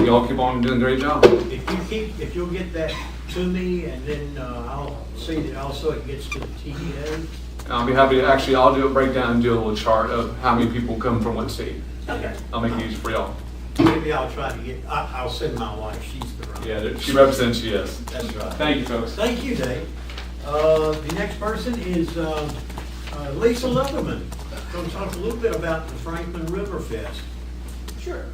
y'all keep on doing a great job. If you'll get that to me, and then I'll see that also it gets to the TDA. I'll be happy to, actually, I'll do a breakdown and do a little chart of how many people come from what city. Okay. I'll make it easy for y'all. Maybe I'll try to get, I'll send my wife, she's the runner. Yeah, she represents you, yes. That's right. Thank you, folks. Thank you, Dave. The next person is Lisa Leatherman. Going to talk a little bit about the Franklin River Fest. Sure.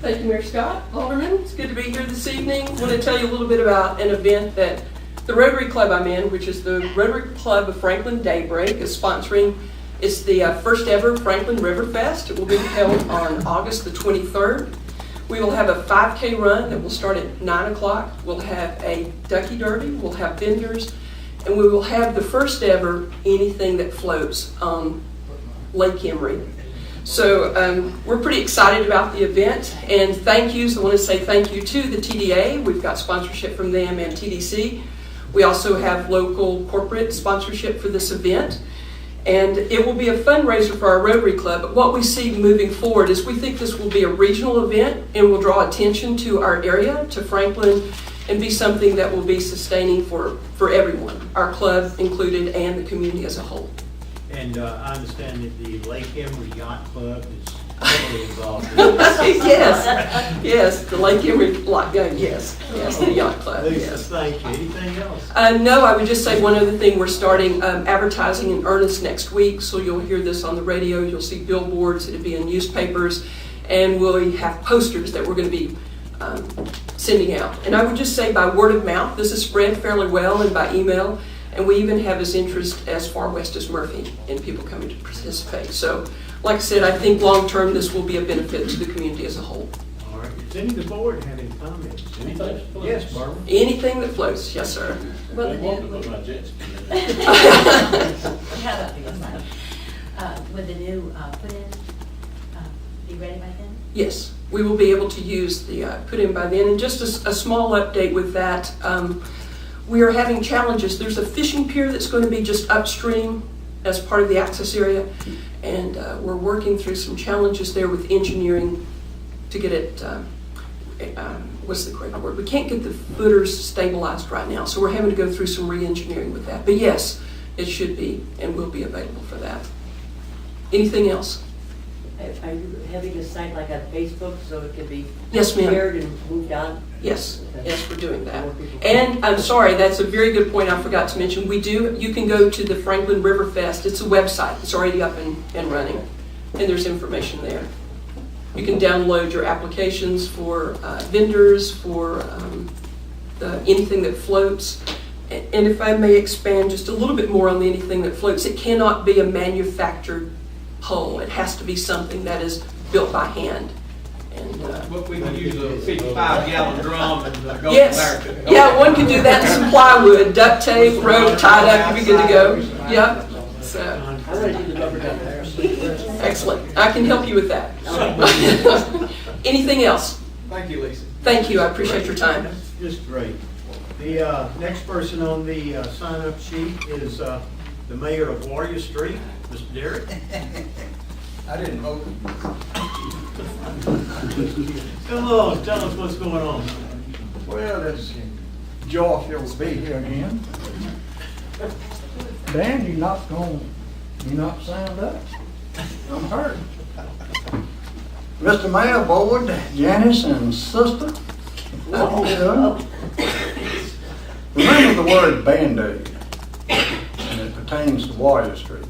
Thank you, Mayor Scott. Aldermen, it's good to be here this evening. I want to tell you a little bit about an event that the Rotary Club I'm in, which is the Rotary Club of Franklin Daybreak, is sponsoring. It's the first ever Franklin River Fest. It will be held on August the 23rd. We will have a 5K run that will start at 9 o'clock. We'll have a ducky derby, we'll have vendors, and we will have the first ever anything that floats on Lake Emery. So we're pretty excited about the event, and thank yous. I want to say thank you to the TDA. We've got sponsorship from them and TDC. We also have local corporate sponsorship for this event. And it will be a fundraiser for our Rotary Club, but what we see moving forward is we think this will be a regional event and will draw attention to our area, to Franklin, and be something that will be sustaining for everyone, our club included and the community as a whole. And I understand that the Lake Emery Yacht Club is heavily involved in this. Yes, the Lake Emery, yes, the yacht club, Lisa, yes. thank you. Anything else? No, I would just say one other thing. We're starting advertising in earnest next week, so you'll hear this on the radio. You'll see billboards. It'll be in newspapers, and we'll have posters that we're going to be sending out. And I would just say by word of mouth, this is spread fairly well, and by email. And we even have this interest as far west as Murphy in people coming to participate. So, like I said, I think long-term this will be a benefit to the community as a whole. All right. Does any of the board have any comments? Anything? Yes, Barbara. Anything that floats, yes, sir. They want to put my jet ski in there. How about the sign? Would the new put-in be ready by then? Yes, we will be able to use the put-in by then. And just a small update with that, we are having challenges. There's a fishing pier that's going to be just upstream as part of the access area, and we're working through some challenges there with engineering to get it, what's the correct word? We can't get the footers stabilized right now, so we're having to go through some re-engineering with that. But yes, it should be and will be available for that. Anything else? Are you having a site like on Facebook so it can be Yes, ma'am. shared and moved on? Yes, yes, we're doing that. And I'm sorry, that's a very good point I forgot to mention. You can go to the Franklin River Fest. It's a website. It's already up and running, and there's information there. You can download your applications for vendors, for anything that floats. And if I may expand just a little bit more on the anything that floats, it cannot be a manufactured pole. It has to be something that is built by hand. And But we can use a 55-gallon drum and go yes, from there. yeah, one can do that, and some plywood, duct tape, rope tied up, you'd be good to go. Yep. So I want to do the rubber duck there. excellent. I can help you with that. Anything else? Thank you, Lisa. Thank you. I appreciate your time. That's just great. The next person on the sign-up sheet is the mayor of Warrior Street, Mr. Derrick. I didn't vote. Come on, tell us what's going on. Well, it's joyful to be here again. Dan, you not signed up? I'm hurt. Mr. Mayor, board, Janice and sister, how you doing? Remember the word Band-Aid, and it pertains to Warrior Street.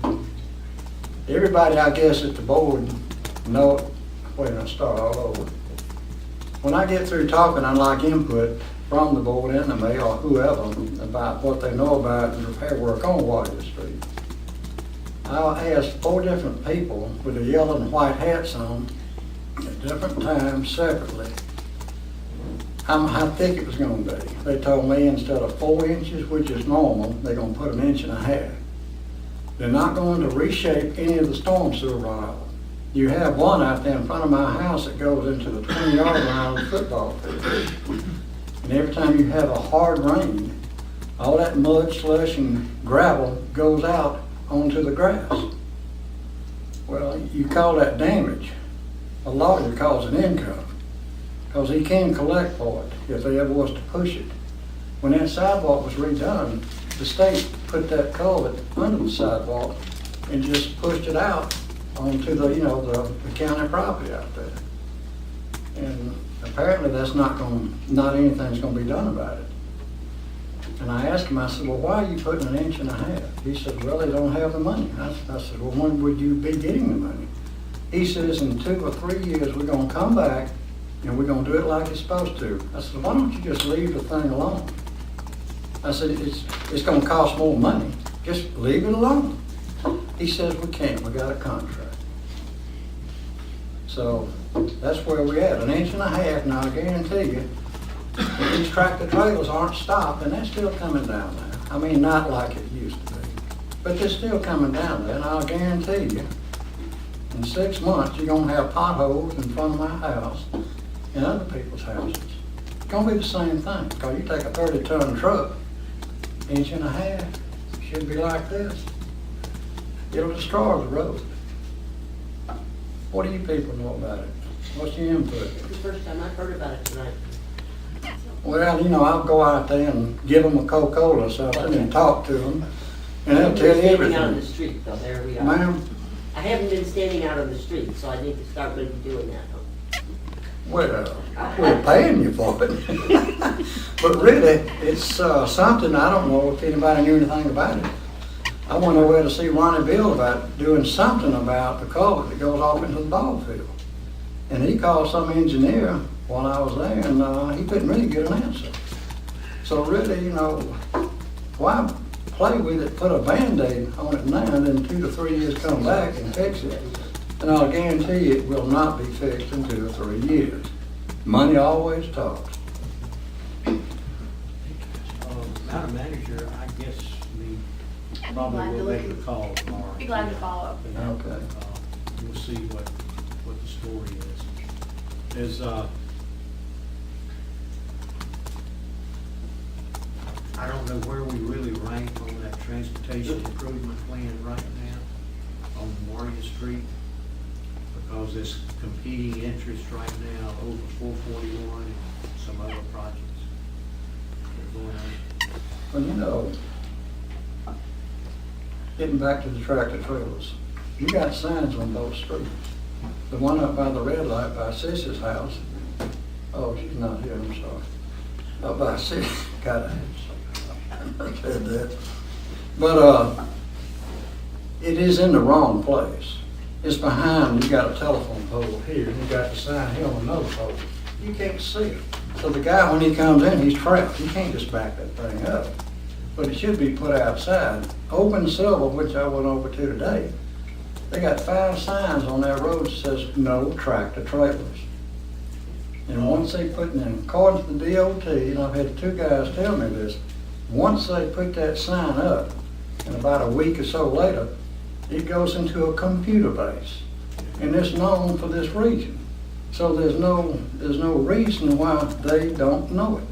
Everybody, I guess, at the board know, wait a minute, start all over. When I get through talking, I'd like input from the board and the mayor or whoever about what they know about the repair work on Warrior Street. I asked 4 different people with the yellow and white hats on at different times separately how thick it was going to be. They told me instead of 4 inches, which is normal, they're going to put 1.5 inches. They're not going to reshape any of the storm sewer runoff. You have one out there in front of my house that goes into the 20-yard line of the football field. And every time you have a hard rain, all that mud, slush, and gravel goes out onto the grass. Well, you call that damage. A lawyer calls it income, because he can collect for it if he ever was to push it. When that sidewalk was redone, the state put that culvert under the sidewalk and just pushed it out onto the, the county property out there. And apparently that's not anything's gonna be done about it. And I asked him, I said, well, why are you putting 1.5 inches? He said, well, they don't have the money. I said, well, when would you be getting the money? He says, in 2 or 3 years, we're gonna come back and we're gonna do it like it's supposed to. I said, why don't you just leave the thing alone? I said, it's gonna cost more money. Just leave it alone. He says, we can't, we got a contract. So that's where we're at, 1.5 inches. Now I guarantee you, if these tractor trailers aren't stopped, and they're still coming down there. I mean, not like it used to be, but they're still coming down there, and I'll guarantee you, in 6 months, you're gonna have potholes in front of my house and other people's houses. It's gonna be the same thing, because you take a 30-ton truck, 1.5 inches, should be like this. It'll destroy the road. What do you people know about it? What's your input? It's the first time I've heard about it tonight. Well, I'll go out there and give them a Coca-Cola or something and talk to them, and they'll tell you Standing out on the everything. street, though, there we are. Ma'am, I haven't been standing out on the street, so I need to start maybe doing that. well, we're paying you for it. But really, it's something, I don't know if anybody knew anything about it. I went over there to see Ronnie Bill about doing something about the culvert that goes off into the ball field. And he called some engineer while I was there, and he couldn't really get an answer. So really, why play with it, put a Band-Aid on it now, and then 2 to 3 years come back and fix it? And I'll guarantee you it will not be fixed in 2 or 3 years. Money always talks. Madam Manager, I guess we probably glad to will make look- a call tomorrow. Be glad to follow up. And, Okay. We'll see what the story is. I don't know where we really rank on that transportation improvement plan right now on Memorial Street, because there's competing interest right now over 441 and some other projects that are going on. Well, getting back to the tractor trailers, you got signs on both streets. The one up by the red light by Sis's house, oh, she's not here, I'm sorry. Up by Sis, got it. I said that. But, it is in the wrong place. It's behind, you got a telephone pole here, and you got the sign here on another pole. You can't see it. So the guy, when he comes in, he's trapped. He can't just back that thing up. But it should be put outside. Open Silver, which I went over to today, they got 5 signs on their road that says no tractor trailers. And once they put in, according to the DOT, and I've had 2 guys tell me this, once they put that sign up, and about a week or so later, it goes into a computer base. And it's known for this region. So there's no reason why they don't know it.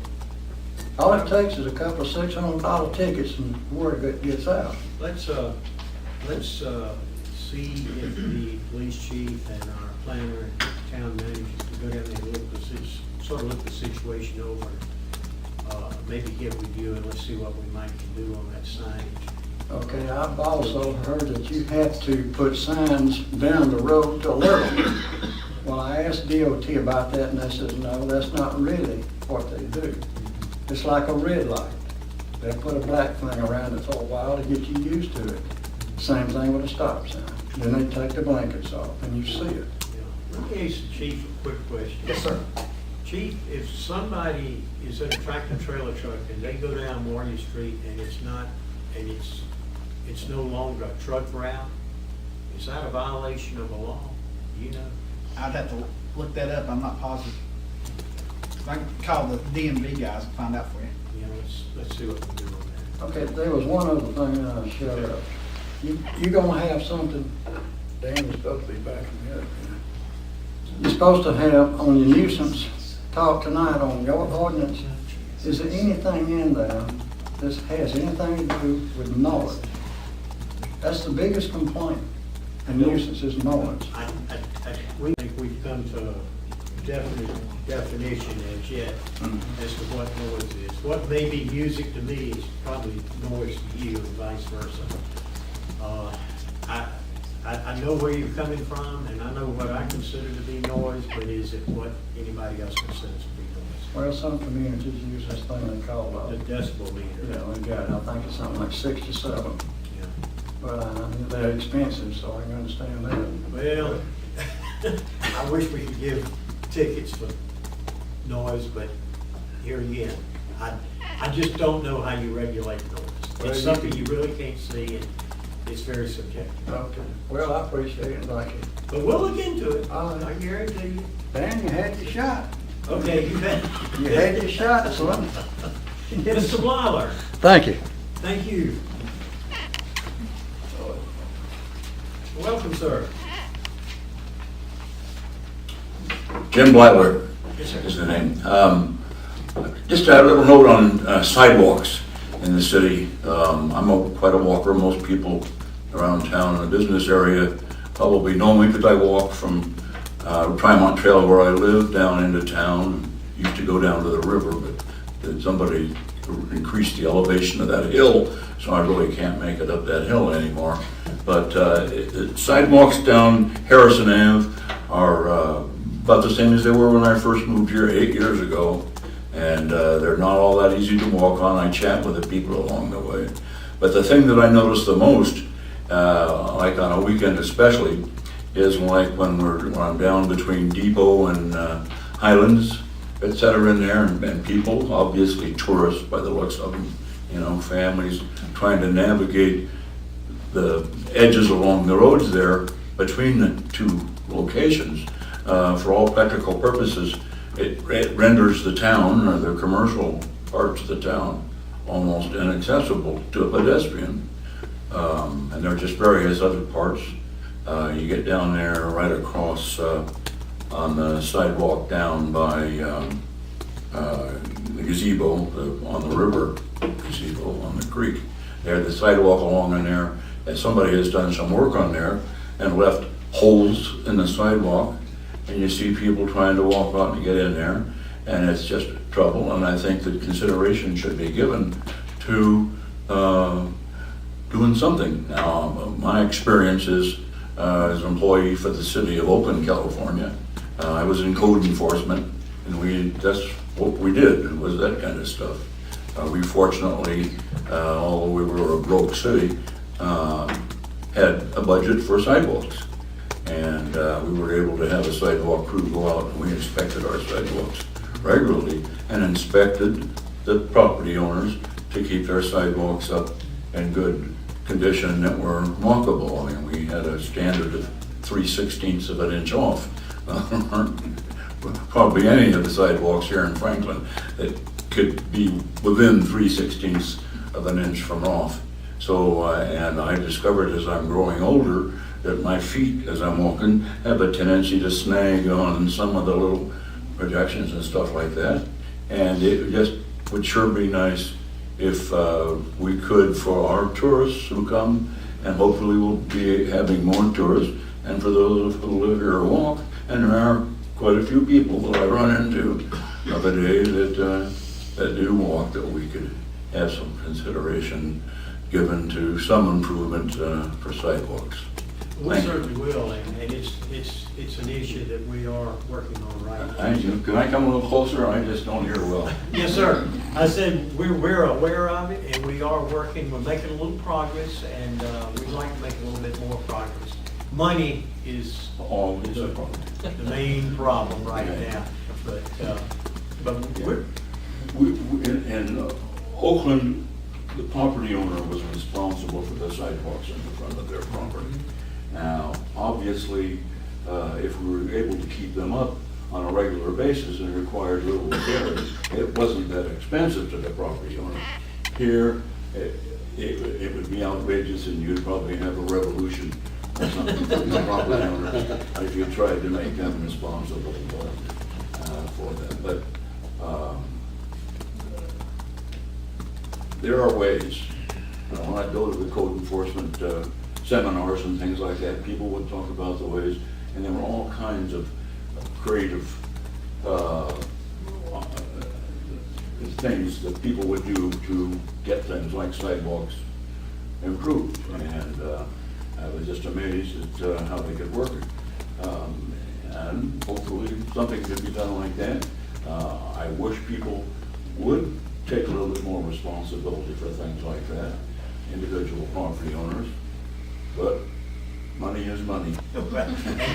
All it takes is a couple of $600 tickets and word gets out. Let's see if the police chief and our planner and town manager can go down there and look the situation over. Maybe get with you and let's see what we might can do on that signage. Okay, I've also heard that you have to put signs down the road to level. Well, I asked DOT about that and they said, no, that's not really what they do. It's like a red light. They'll put a black thing around it for a while to get you used to it. Same thing with a stop sign. Then they take the blankets off and you see it. Yeah. Let me ask the chief a quick question. Yes, sir. Chief, if somebody is in a tractor trailer truck and they go down Warrior Street and it's no longer a truck route, is that a violation of the law? You know? I'd have to look that up, I'm not positive. I can call the DMV guys and find out for you. You know, let's see what we can do on that. Okay, there was one other thing that I showed up. You're gonna have something, Dan is supposed to be backing me up here. You're supposed to have on your nuisance talk tonight on your ordinance, is there anything in there that has anything to do with noise? That's the biggest complaint. And nuisance is noise. We think we've come to a definite definition as yet as to what noise is. What may be music to me is probably noise to you and vice versa. I know where you're coming from, and I know what I consider to be noise, but is it what anybody else considers to be noise? Well, some communities use this thing they call, The decibel meter. we got, I think it's something like 67. Yeah. But they're expensive, so I can understand that. Well, I wish we could give tickets for noise, but here again, I just don't know how you regulate noise. Well, It's you something can- you really can't see, and it's very subjective. Okay. Well, I appreciate it, thank you. But we'll look into it, All right. I guarantee you. Dan, you had your shot. Okay, you bet. You had your shot, son. Mr. Blyler, Thank you. thank you. Welcome, sir. Jim Blyler Yes, sir. is the name. Just a little note on sidewalks in the city. Quite a walker. Most people around town in the business area probably know me because I walk from Tremont Trail where I live down into town. Used to go down to the river, but somebody increased the elevation of that hill, so I really can't make it up that hill anymore. But sidewalks down Harrison Ave are about the same as they were when I first moved here 8 years ago. And they're not all that easy to walk on. I chat with the people along the way. But the thing that I notice the most, like on a weekend especially, is like when I'm down between Depot and Highlands, et cetera, in there, and people, obviously tourists by the looks of them, families trying to navigate the edges along the roads there between the two locations. For all practical purposes, it renders the town, or the commercial parts of the town, almost inaccessible to a pedestrian. And there are just various other parts. You get down there right across on the sidewalk down by the gazebo, on the river gazebo, on the creek. There, the sidewalk along in there, and somebody has done some work on there and left holes in the sidewalk. And you see people trying to walk out and get in there, and it's just trouble. And I think that consideration should be given to doing something. Now, my experience is as an employee for the city of Oakland, California. I was in code enforcement, and that's what we did, was that kind of stuff. We fortunately, although we were a broke city, had a budget for sidewalks. And we were able to have a sidewalk crew go out, and we inspected our sidewalks regularly and inspected the property owners to keep their sidewalks up in good condition that were walkable. I mean, we had a standard of 3/16 of an inch off. Probably any of the sidewalks here in Franklin that could be within 3/16 of an inch from off. So, and I discovered as I'm growing older that my feet, as I'm walking, have a tendency to snag on some of the little projections and stuff like that. And it just would sure be nice if we could, for our tourists who come, and hopefully we'll be having more tourists, and for those who live here or walk, and there are quite a few people that I run into of a day that do walk, that we could have some consideration given to some improvement for sidewalks. We Thank you. certainly will, and it's an issue that we are working on right now. Thank you. Can I come a little closer? I just don't hear well. Yes, sir. I said, we're aware of it, and we are working, we're making a little progress, and we'd like to make a little bit more progress. Money is Always a problem. the main problem right now, but we're, In Oakland, the property owner was responsible for the sidewalks in the front of their property. Now, obviously, if we were able to keep them up on a regular basis and required little repair, it wasn't that expensive to the property owner. Here, it would be outrageous, and you'd probably have a revolution or something from the property owner if you tried to make them responsible for that. But there are ways. When I go to the code enforcement seminars and things like that. People would talk about the ways, and there were all kinds of creative things that people would do to get things like sidewalks improved. And I was just amazed at how they could work it. And hopefully something could be done like that. I wish people would take a little bit more responsibility for things like that, individual property owners, but money is money.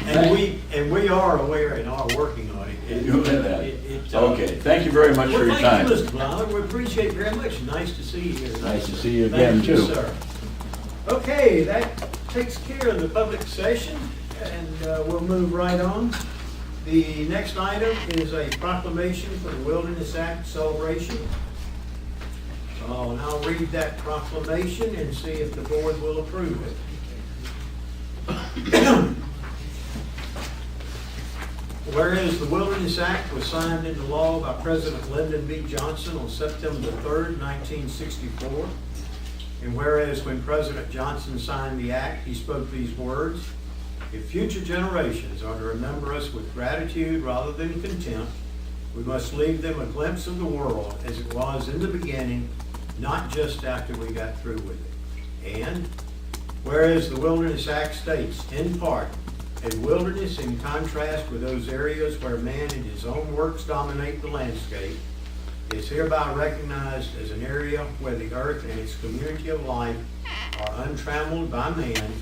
And we are aware and are working on it. You know that. Okay, thank you very much for your time. Well, thank you, Mr. Blount. We appreciate it very much. Nice to see you here. Nice to see you again, Thank you, too. sir. Okay, that takes care of the public session, and we'll move right on. The next item is a proclamation for the Wilderness Act celebration. And I'll read that proclamation and see if the board will approve it. Whereas the Wilderness Act was signed into law by President Lyndon B. Johnson on September the 3rd, 1964, and whereas when President Johnson signed the act, he spoke these words: "If future generations are to remember us with gratitude rather than contempt, we must leave them a glimpse of the world as it was in the beginning, not just after we got through with it." And whereas the Wilderness Act states, in part, a wilderness in contrast with those areas where man and his own works dominate the landscape, is hereby recognized as an area where the earth and its community of life are untrammeled by man,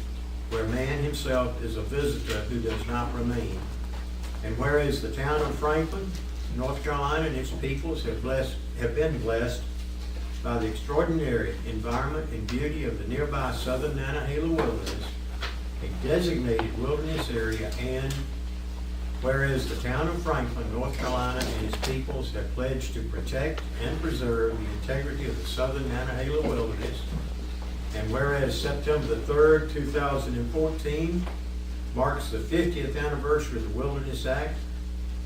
where man himself is a visitor who does not remain. And whereas the town of Franklin, North Carolina, and its peoples have been blessed by the extraordinary environment and beauty of the nearby southern Nantahala Wilderness, a designated wilderness area, and whereas the town of Franklin, North Carolina, and its peoples have pledged to protect and preserve the integrity of the southern Nantahala Wilderness, and whereas September the 3rd, 2014 marks the 50th anniversary of the Wilderness Act,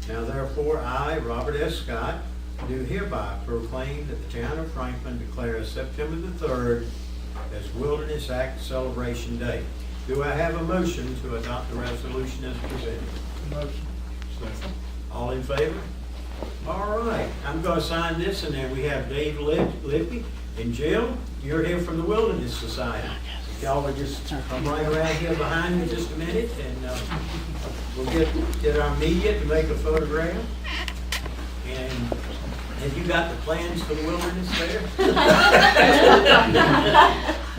now therefore I, Robert S. Scott, do hereby proclaim that the town of Franklin declares September the 3rd as Wilderness Act Celebration Day. Do I have a motion to adopt the resolution as presented? Motion. All in favor? All right, I'm going to sign this, and then we have Dave Lippy and Jill. You're here from the Wilderness Society. If y'all would just come right around here behind me just a minute, and we'll get our media to make a photograph. And have you got the plans for the wilderness there?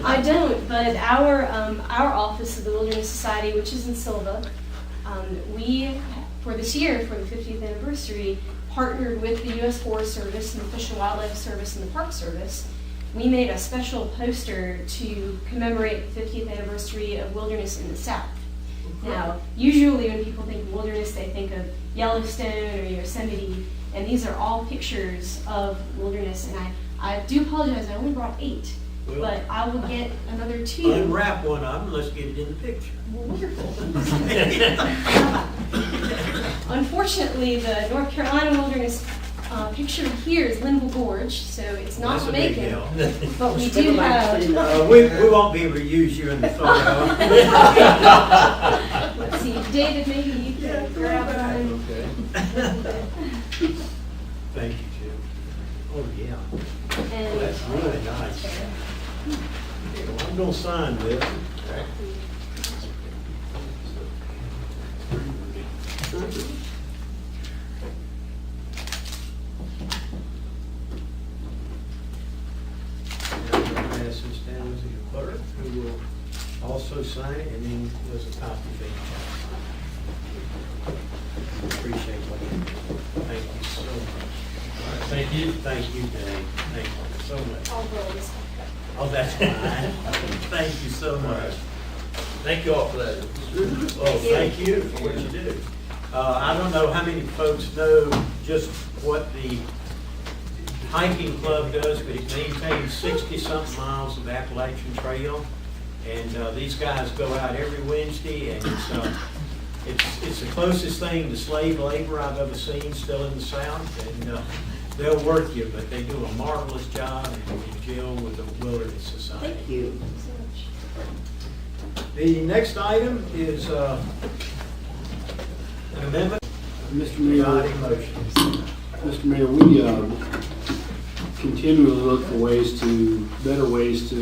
I don't, but our office of the Wilderness Society, which is in Silva, we, for this year, for the 50th anniversary, partnered with the U.S. Forest Service and the Fish and Wildlife Service and the Park Service. We made a special poster to commemorate the 50th anniversary of wilderness in the South. Now, usually when people think of wilderness, they think of Yellowstone or Yosemite, and these are all pictures of wilderness. And I do apologize, I only brought 8, Well, but I will get another 2. unwrap one of them, let's get it in the picture. Well, wonderful. Unfortunately, the North Carolina wilderness picture here is Linville Gorge, so it's not That's a big Macon. deal. But we do have, We won't be able to use you in the photo. let's see, David, maybe you can grab one. Thank you, Jim. Oh, yeah. And That's really nice. Well, I'm gonna sign this. And I'm gonna pass this down to your clerk, who will also sign it, and then there's a copy of each. Appreciate what you do. Thank you so much. All right, thank you. Thank you, Dave. Thank you so much. I'll roll this. Oh, that's fine. Thank you so much. Thank you all for that. Well, thank you for what you do. I don't know how many folks know just what the hiking club does, but it maintains 60-something miles of Appalachian Trail. And these guys go out every Wednesday, and it's the closest thing to slave labor I've ever seen still in the South. And they'll work you, but they do a marvelous job, and Jill with the Wilderness Society. Thank you. So much. The next item is an amendment. Mr. Mayor, Body motion. Mr. Mayor, we continually look for better ways to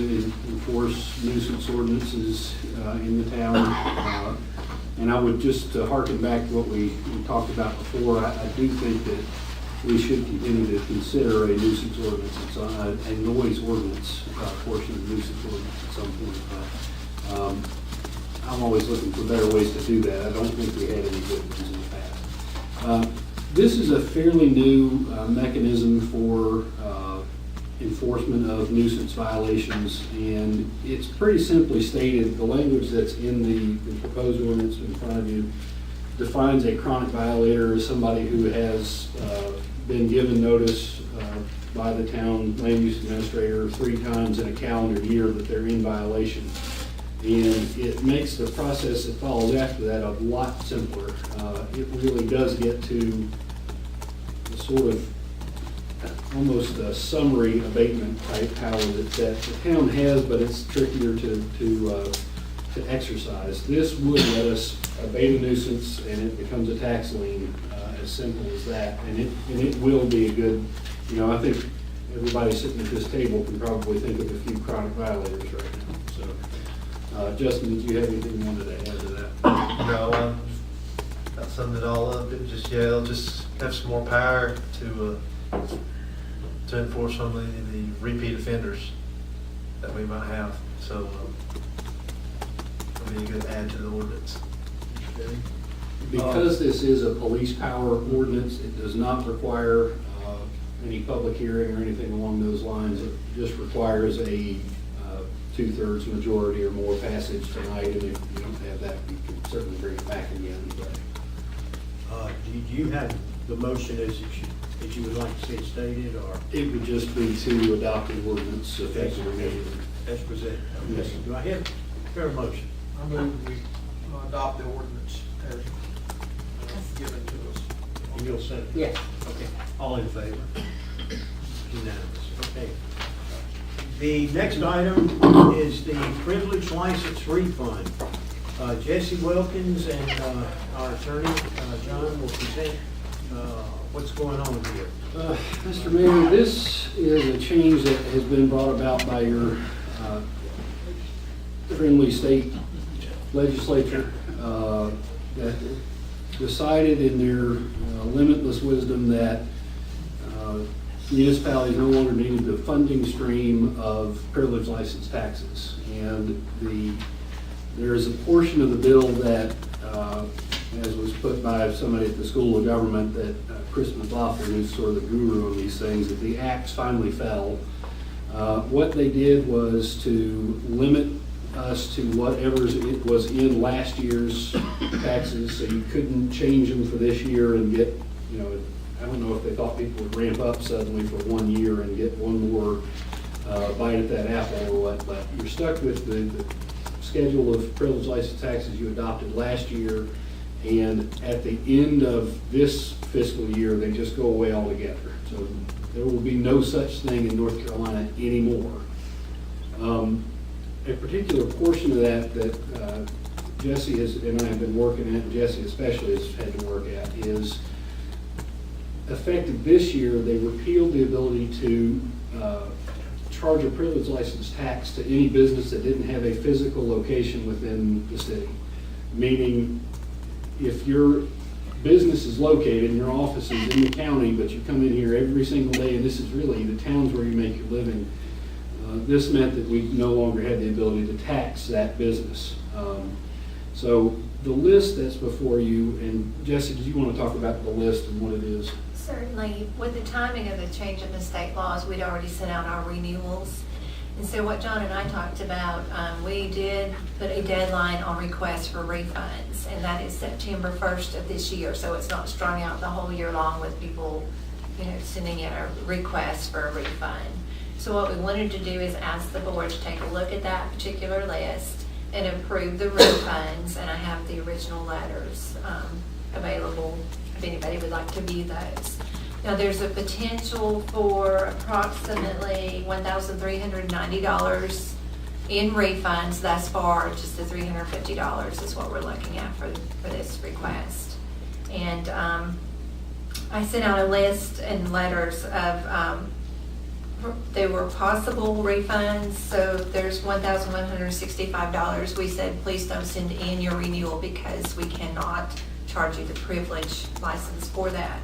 enforce nuisance ordinances in the town. And I would just harken back to what we talked about before. I do think that we should continue to consider a nuisance ordinance, a noise ordinance portion of the nuisance ordinance at some point. I'm always looking for better ways to do that. I don't think we had any good ones in the past. This is a fairly new mechanism for enforcement of nuisance violations, and it's pretty simply stated. The language that's in the proposed ordinance in front of you defines a chronic violator as somebody who has been given notice by the town land use administrator 3 times in a calendar year that they're in violation. And it makes the process that follows after that a lot simpler. It really does get to the sort of almost a summary abatement type power that the town has, but it's trickier to exercise. This would let us abate a nuisance and it becomes a tax lien, as simple as that. And it will be a good, I think everybody sitting at this table can probably think of a few chronic violators right now. So, Justin, did you have anything you wanted to add to that? No, that summed it all up. It just, it'll just have some more power to enforce some of the repeat offenders that we might have. So it'll be a good add to the ordinance. Because this is a police power ordinance, it does not require any public hearing or anything along those lines. It just requires a 2/3 majority or more passage tonight, and if you don't have that, you can certainly bring it back again. Do you have the motion as you would like to see it stated, or? It would just be to adopt an ordinance effective immediately. As presented. Yes. Do I have a fair motion? I move we adopt the ordinance as given to us. And you'll say? Yes. Okay, all in favor? Unanimous, okay. The next item is the privilege license refund. Jesse Wilkins and our attorney, John, will present what's going on here. Mr. Mayor, this is a change that has been brought about by your friendly state legislature that decided in their limitless wisdom that municipalities no longer needed the funding stream of privilege license taxes. And there is a portion of the bill that, as was put by somebody at the School of Government, that Chris McLaughlin, who's sort of the guru on these things, that the axe finally fell. What they did was to limit us to whatever it was in last year's taxes, so you couldn't change them for this year and get, I don't know if they thought people would ramp up suddenly for 1 year and get one more bite at that apple or what, but you're stuck with the schedule of privilege license taxes you adopted last year, and at the end of this fiscal year, they just go away altogether. So there will be no such thing in North Carolina anymore. A particular portion of that Jesse and I have been working at, and Jesse especially has had to work at, is effective this year. They repealed the ability to charge a privilege license tax to any business that didn't have a physical location within the city. Meaning, if your business is located and your office is in the county, but you come in here every single day, and this is really the towns where you make your living, this meant that we no longer had the ability to tax that business. So the list that's before you, and Jesse, do you want to talk about the list and what it is? Certainly. With the timing of the change in the state laws, we'd already sent out our renewals. And so what John and I talked about, we did put a deadline on requests for refunds, and that is September 1st of this year. So it's not strung out the whole year long with people, sending in a request for a refund. So what we wanted to do is ask the board to take a look at that particular list and approve the refunds, and I have the original letters available if anybody would like to view those. Now, there's a potential for approximately $1,390 in refunds thus far, just the $350 is what we're looking at for this request. And I sent out a list and letters of, there were possible refunds, so there's $1,165. We said, please don't send in your renewal because we cannot charge you the privilege license for that.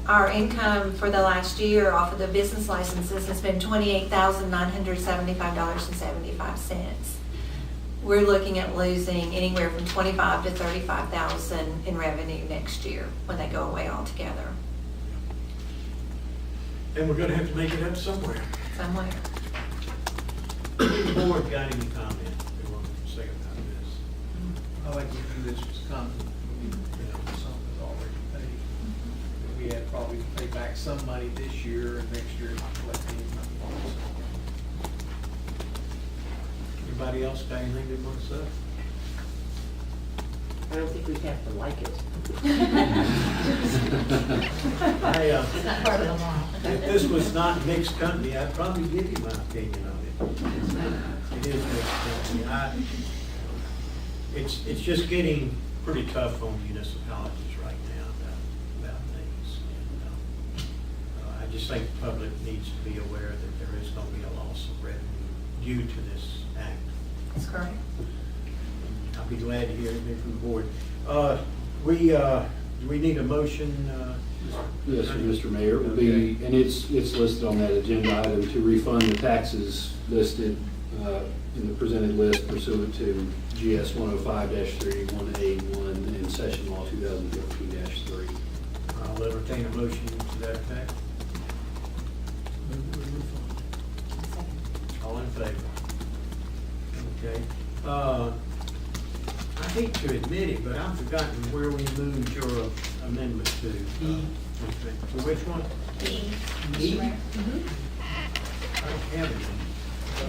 Our income for the last year off of the business licenses has been $28,975.75. We're looking at losing anywhere from $25,000 to $35,000 in revenue next year when they go away altogether. And we're gonna have to make it up somewhere. Somewhere. The board got any comment they want to say about this? I like to do this as something that's already paid. We had probably to pay back some money this year, and next year not collect any money. Anybody else got anything they want to say? I don't think we have to like it. It's not part of the law. If this was not mixed company, I'd probably give you my opinion on it. It is mixed company. It's just getting pretty tough on municipalities right now about things. And, I just think the public needs to be aware that there is going to be a loss of revenue due to this act. That's correct. I'll be glad to hear anything from the board. Do we need a motion? Yes, sir, Mr. Mayor, it would be, and it's listed on that agenda item to refund the taxes listed in the presented list pursuant to GS 105-31A1 and Session Law 2014-3. I'll entertain a motion to that effect. All in favor? Okay. I hate to admit it, but I've forgotten where we moved your amendment to. To which one? E. I don't have it.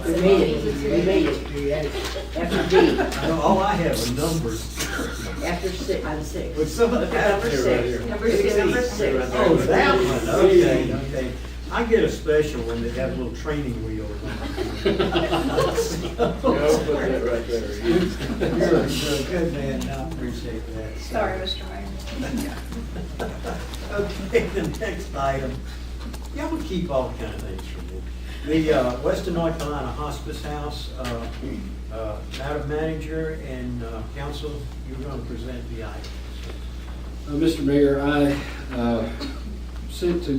We made it. After D, I know, all I have are numbers. after six, I'm six. With some of the Number six. Number six. Number six. Oh, that one, okay. I get a special one that has little training wheels on it. You're a good man, I appreciate that. Sorry, Mr. Mayor. Okay, the next item, y'all would keep all kind of things from me. The Western North Carolina Hospice House, Madam Manager and Council, you're going to present the items. Mr. Mayor, I sent to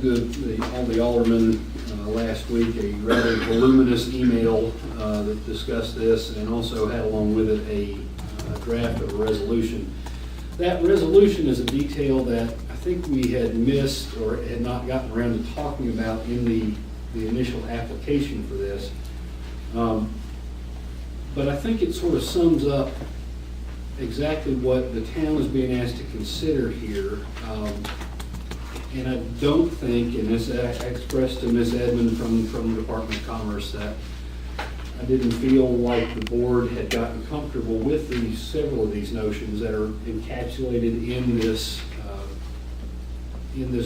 all the aldermen last week a rather voluminous email that discussed this and also had along with it a draft of a resolution. That resolution is a detail that I think we had missed or had not gotten around to talking about in the initial application for this. But I think it sort of sums up exactly what the town is being asked to consider here. And I don't think, and this I expressed to Ms. Edmond from the Department of Commerce, that I didn't feel like the board had gotten comfortable with several of these notions that are encapsulated in this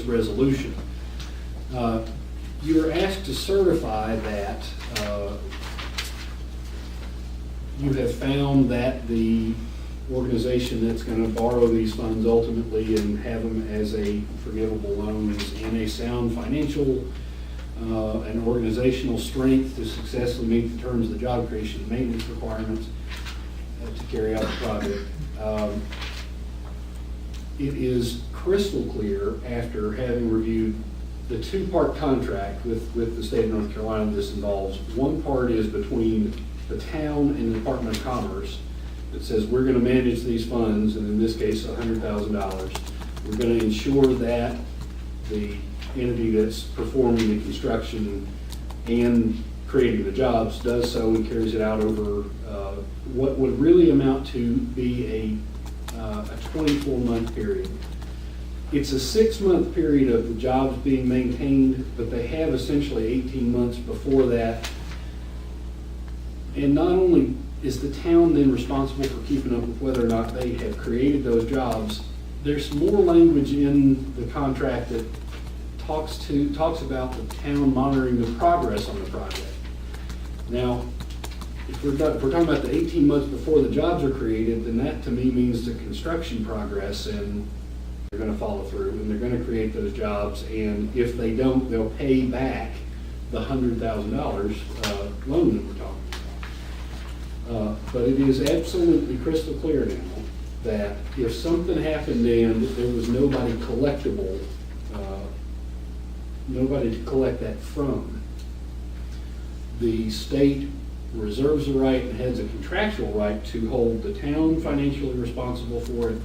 resolution. You are asked to certify that you have found that the organization that's going to borrow these funds ultimately and have them as a forgivable loan is in a sound financial and organizational strength to successfully meet the terms of the job creation and maintenance requirements to carry out the project. It is crystal clear after having reviewed the two-part contract with the state of North Carolina this involves. One part is between the town and the Department of Commerce that says we're going to manage these funds, and in this case, $100,000. We're going to ensure that the entity that's performing the construction and creating the jobs does so and carries it out over what would really amount to be a 24-month period. It's a 6-month period of the jobs being maintained, but they have essentially 18 months before that. And not only is the town then responsible for keeping up with whether or not they have created those jobs, there's more language in the contract that talks about the town monitoring the progress on the project. Now, if we're talking about the 18 months before the jobs are created, then that to me means the construction progress, and they're gonna follow through, and they're gonna create those jobs, and if they don't, they'll pay back the $100,000 loan that we're talking about. But it is absolutely crystal clear now that if something happened and there was nobody collectible, nobody to collect that from, the state reserves the right and has a contractual right to hold the town financially responsible for it,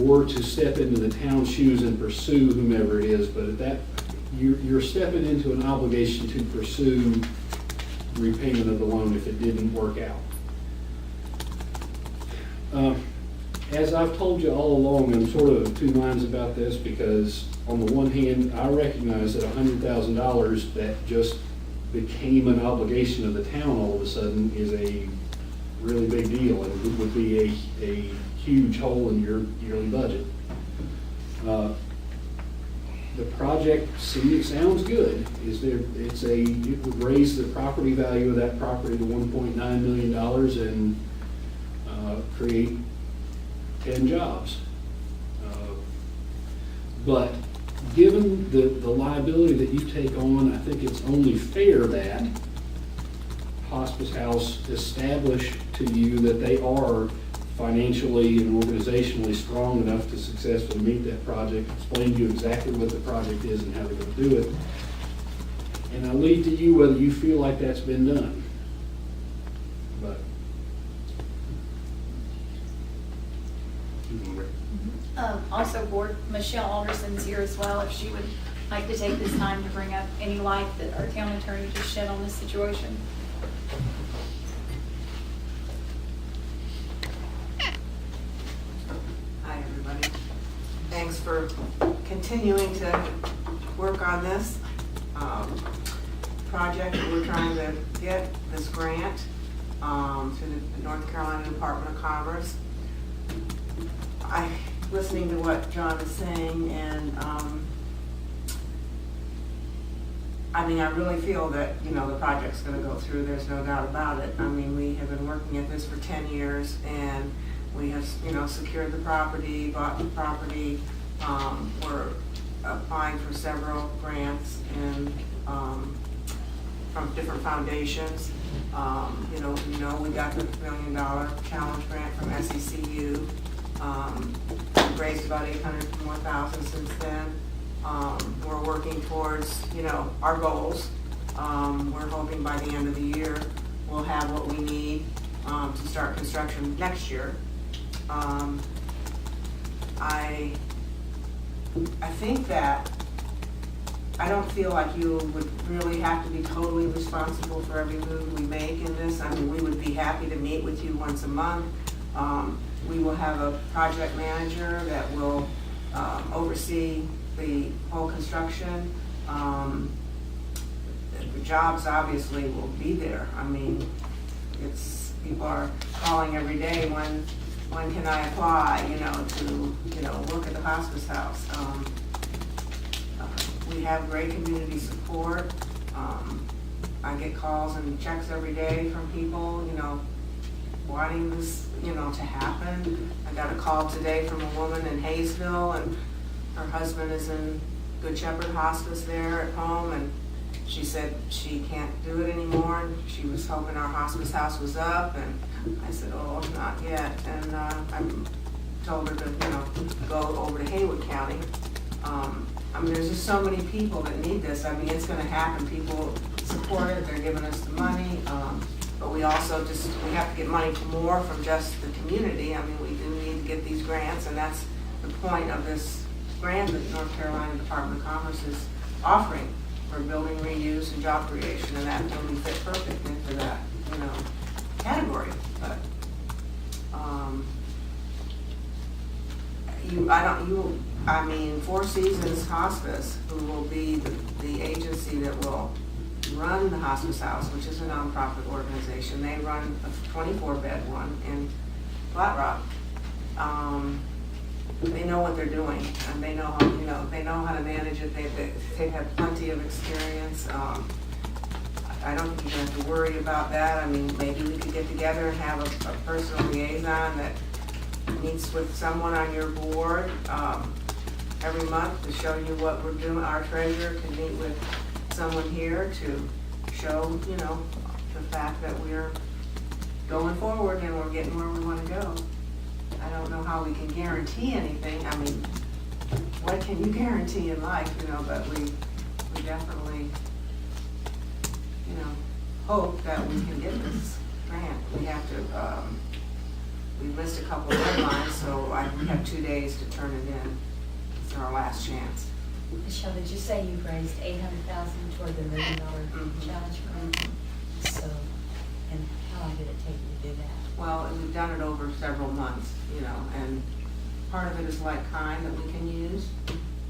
or to step into the town's shoes and pursue whomever it is. But at that, you're stepping into an obligation to pursue repayment of the loan if it didn't work out. As I've told you all along, I'm sort of of two minds about this, because on the one hand, I recognize that $100,000 that just became an obligation of the town all of a sudden is a really big deal, and it would be a huge hole in your yearly budget. The project sounds good. It would raise the property value of that property to $1.9 million and create 10 jobs. But given the liability that you take on, I think it's only fair that Hospice House establish to you that they are financially and organizationally strong enough to successfully meet that project, explain to you exactly what the project is and how they're going to do it. And I leave to you whether you feel like that's been done. But Also, Board, Michelle Alderson's here as well, if she would like to take this time to bring up any light that our town attorney just shed on this situation. Hi, everybody. Thanks for continuing to work on this project that we're trying to get, this grant through the North Carolina Department of Commerce. Listening to what John is saying, and I mean, I really feel that, the project's going to go through. There's no doubt about it. I mean, we have been working at this for 10 years, and we have, secured the property, bought the property. We're applying for several grants and from different foundations. We got the $1 million challenge grant from SECU. We've raised about $800 more thousand since then. We're working towards, our goals. We're hoping by the end of the year we'll have what we need to start construction next year. I think that I don't feel like you would really have to be totally responsible for every move we make in this. I mean, we would be happy to meet with you once a month. We will have a project manager that will oversee the whole construction. The jobs obviously will be there. I mean, people are calling every day, when can I apply, to work at the hospice house. We have great community support. I get calls and checks every day from people, wanting this, to happen. I got a call today from a woman in Hayesville, and her husband is in Good Shepherd Hospice there at home, and she said she can't do it anymore. She was hoping our hospice house was up, and I said, oh, not yet. And I told her to, go over to Haywood County. I mean, there's just so many people that need this. I mean, it's gonna happen. People support it, they're giving us the money. But we also we have to get money more from just the community. I mean, we do need to get these grants, and that's the point of this grant that North Carolina Department of Commerce is offering for building reuse and job creation, and that really fit perfectly for that, category. But Four Seasons Hospice, who will be the agency that will run the hospice house, which is a nonprofit organization. They run a 24-bed one in Flat Rock. They know what they're doing, and they know how, they know how to manage it. They've had plenty of experience. I don't think you're gonna have to worry about that. I mean, maybe we could get together and have a personal liaison that meets with someone on your board every month to show you what we're doing. Our treasurer can meet with someone here to show, you know, the fact that we're going forward and we're getting where we want to go. I don't know how we can guarantee anything. I mean, what can you guarantee in life, you know, but we definitely, you know, hope that we can get this grant. We have to, we missed a couple of deadlines, so we have 2 days to turn it in. It's our last chance. Michelle, did you say you've raised $800,000 toward the $1 million challenge grant? So, and how long did it take you to do that? Well, we've done it over several months, you know, and part of it is like kind that we can use.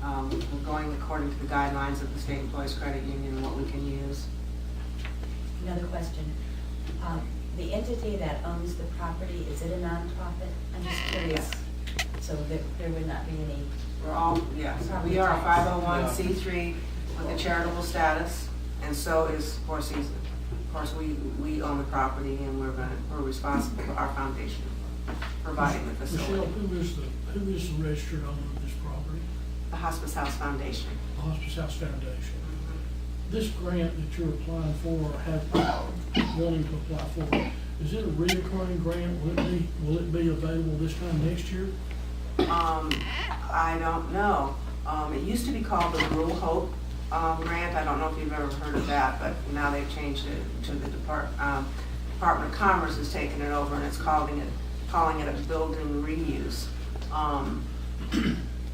We're going according to the guidelines of the State Employees Credit Union, what we can use. Another question. The entity that owns the property, is it a nonprofit? I'm just curious. So there would not be any... We're all, yes, we are a 501c3 with a charitable status, and so is Four Seasons. Of course, we own the property, and we're responsible for our foundation providing the facility. Michelle, who is the registered owner of this property? The Hospice House Foundation. The Hospice House Foundation. This grant that you're applying for, or wanting to apply for, is it a recurring grant? Will it be available this time next year? I don't know. It used to be called the Rural Hope grant. I don't know if you've ever heard of that, but now they've changed it to the Department of Commerce has taken it over, and it's calling it a building reuse. I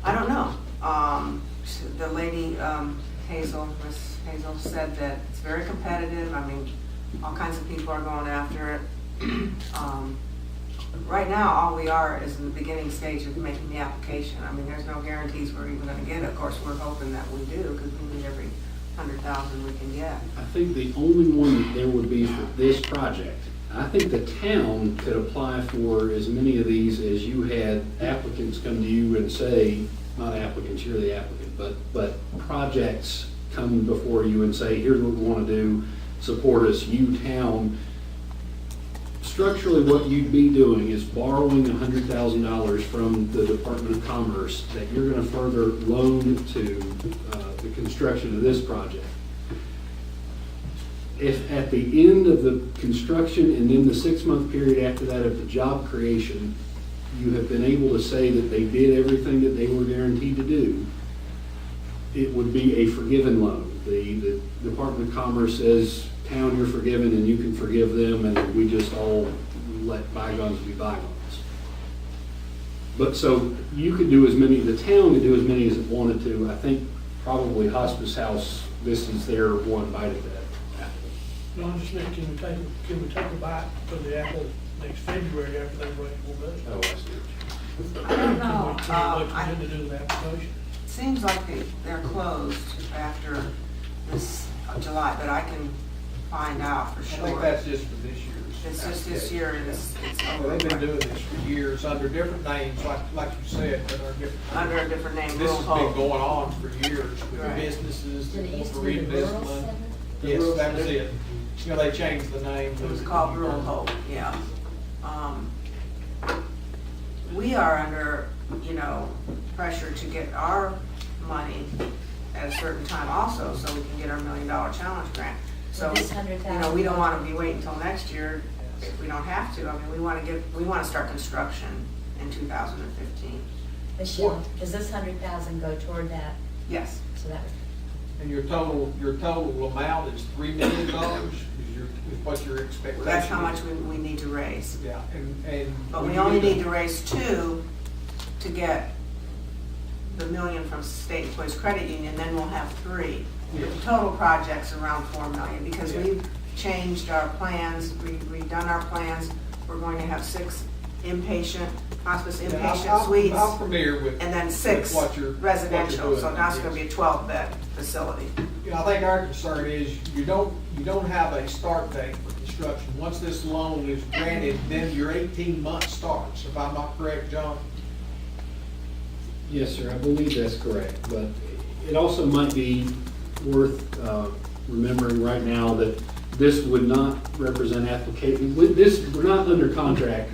don't know. The lady, Miss Hazel said that it's very competitive. I mean, all kinds of people are going after it. Right now, all we are is in the beginning stage of making the application. I mean, there's no guarantees we're even going to get it. Of course, we're hoping that we do, because we need every 100,000 we can get. I think the only one that there would be for this project, I think the town could apply for as many of these as you had applicants come to you and say, not applicants, you're the applicant, but projects come before you and say, here's what we want to do, support us, you town. Structurally, what you'd be doing is borrowing $100,000 from the Department of Commerce that you're going to further loan to the construction of this project. If at the end of the construction and then the 6-month period after that of the job creation, you have been able to say that they did everything that they were guaranteed to do, it would be a forgiven loan. The Department of Commerce says, town, you're forgiven and you can forgive them, and we just all let bygones be bygones. But so you could do as many, the town could do as many as it wanted to. I think probably Hospice House, this is their one bite at that apple. No, I'm just thinking, can we take a bite of the apple next February after they raise more money? Oh, I see. I don't know. Can we look to do the application? It seems like they're closed after this July, but I can find out for I sure. think that's just for this year. It's just this year, and it's over. They've been doing this for years under different names, like you said, but Under a different name, This Rural has been Hope. going on for years with the Right. businesses, Did it used to for be the Rural reinvestment. Center? Yes, that was it. You know, they changed the name. It was called Rural Hope, yeah. We are under, you know, pressure to get our money at a certain time also, so we can get our $1 million challenge grant. So, This 100,000. you know, we don't want to be waiting until next year if we don't have to. I mean, we want to start construction in 2015. Michelle, does this 100,000 go toward that? Yes. So that would... And your total amount is $3 million, is what your expectation is? That's how much we need to raise. Yeah, and. But we only need to raise 2 to get the $1 million from State Employees Credit Union, then we'll have 3. The total project's around $4 million, because we've changed our plans, redone our plans. We're going to have 6 hospice inpatient suites. I'm familiar with. And then with 6 what you're residential, doing. so now it's gonna be a 12-bed facility. You know, I think our concern is you don't have a start date for construction. Once this loan is granted, then your 18 months starts, if I'm not correct, John? Yes, sir, I believe that's correct, but it also might be worth remembering right now that this would not represent application, we're not under contract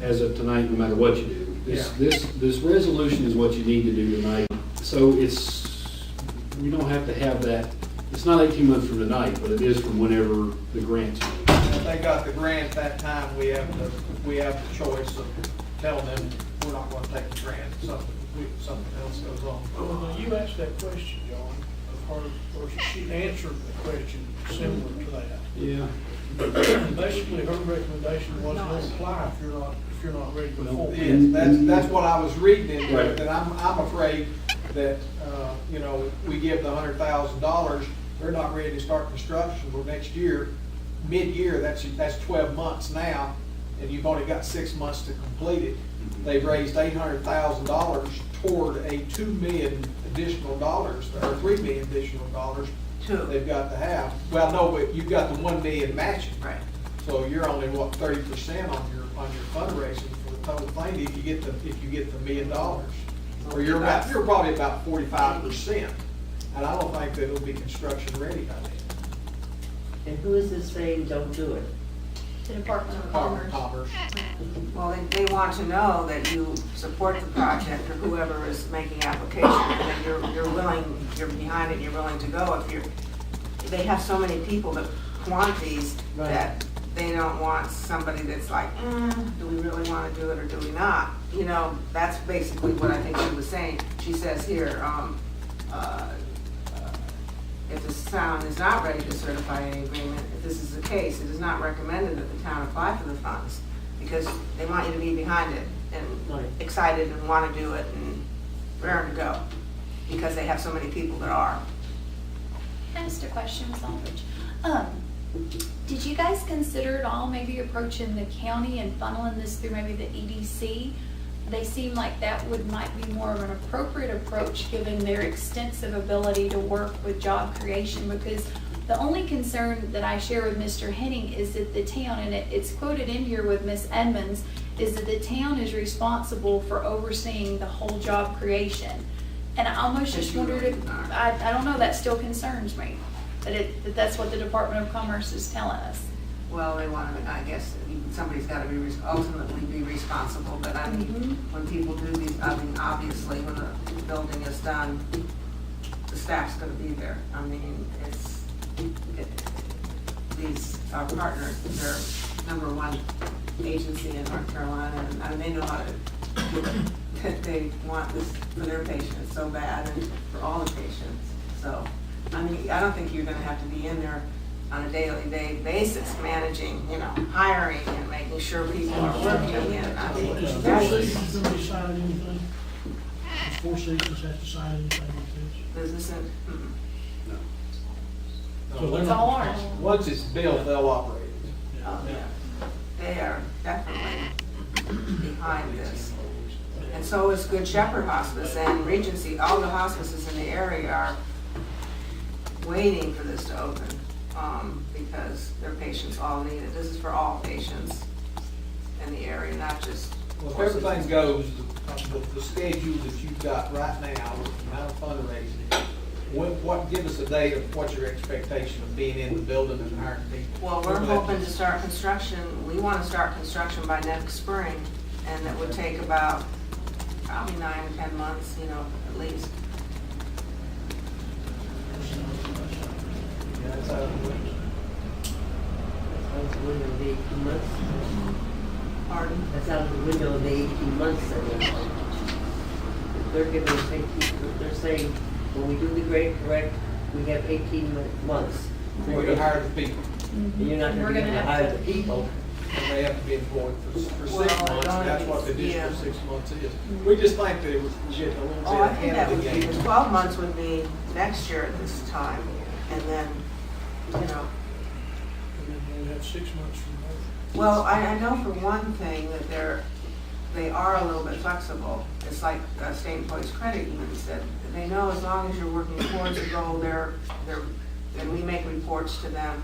as of tonight, no matter what you do. This resolution is what you need to do tonight. So we don't have to have that, it's not 18 months from tonight, but it is from whenever the grant's made. If they got the grant that time, we have the choice of telling them we're not gonna take the grant, something else goes on. Well, you asked that question, John, of her, or she answered the question similar to that. Yeah. Basically, her recommendation was don't apply if you're not ready to go forward. Yes, that's what I was reading in there, Right. that I'm afraid that, you know, we give the $100,000, they're not ready to start construction till next year. Mid-year, that's 12 months now, and you've only got 6 months to complete it. They've raised $800,000 toward a $2 million additional dollars, or $3 million additional dollars. They've got to have. Well, no, but you've got the $1 million matching. Right. So you're only, what, 30% on your fundraising for the total thing if you get the $1 million. Or you're probably about 45%. And I don't think that it'll be construction ready by then. And who is this saying don't do it? The Department of Department Commerce. of Commerce. Well, they want to know that you support the project, or whoever is making application, and that you're willing, you're behind it, you're willing to go. They have so many people that want these, that they don't want somebody that's like, do we really want to do it or do we not? You know, that's basically what I think she was saying. She says here, if the town is not ready to certify any agreement, if this is the case, it is not recommended that the town apply for the funds, because they want you to be behind it and excited and want to do it and raring to go, because they have so many people that are. I asked a question, Ms. Aldridge. Did you guys consider at all maybe approaching the county and funneling this through maybe the EDC? They seem like that might be more of an appropriate approach given their extensive ability to work with job creation, because the only concern that I share with Mr. Henning is that the town, and it's quoted in here with Ms. Edmonds, is that the town is responsible for overseeing the whole job creation. And I almost just wondered if, I don't know, that still concerns me, that's what the Department of Commerce is telling us. Well, they want to, I guess, somebody's got to be ultimately be responsible, but I mean, when people do these, I mean, obviously, when the building is done, the staff's going to be there. I mean, these are partners, they're #1 agency in North Carolina, and I mean, they know how to do it. That they want this for their patients so bad, and for all the patients. So, I mean, I don't think you're going to have to be in there on a daily basis, managing, you know, hiring and making sure people are working. And I mean, Somebody sign anything? Does Four Seasons have to sign anything with this? business and, So they're It's not- all ours. Once it's built, they'll operate it. they are definitely behind this. And so is Good Shepherd Hospice and Regency. All the hospices in the area are waiting for this to open, because their patients all need it. This is for all patients in the area, not just. Well, if everything goes, the schedule that you've got right now, with the amount of fundraising, give us a date of what's your expectation of being in the building and hiring people? Well, we're hoping to start construction, we want to start construction by next spring, and it would take about probably 9 or 10 months, you know, at least. Yeah, that's out of the way. Out of the window of the 18 months. Pardon? That's out of the window of the 18 months that they're giving us 18, they're saying, when we do the grade correct, we have 18 months. We're gonna hire the people, And you're not We're gonna be gonna able to have hire the people. and they have to be employed for 6 Well, months, and that's what the additional yeah. 6 months is. We just think that it was getting a little bit Oh, I think that ahead of would the be, game. the 12 months would be next year at this time, and then, you know. And then we'll have 6 months from now. Well, I know for one thing that they are a little bit flexible. It's like State Employees Credit Union said, they know as long as you're working towards a goal, and we make reports to them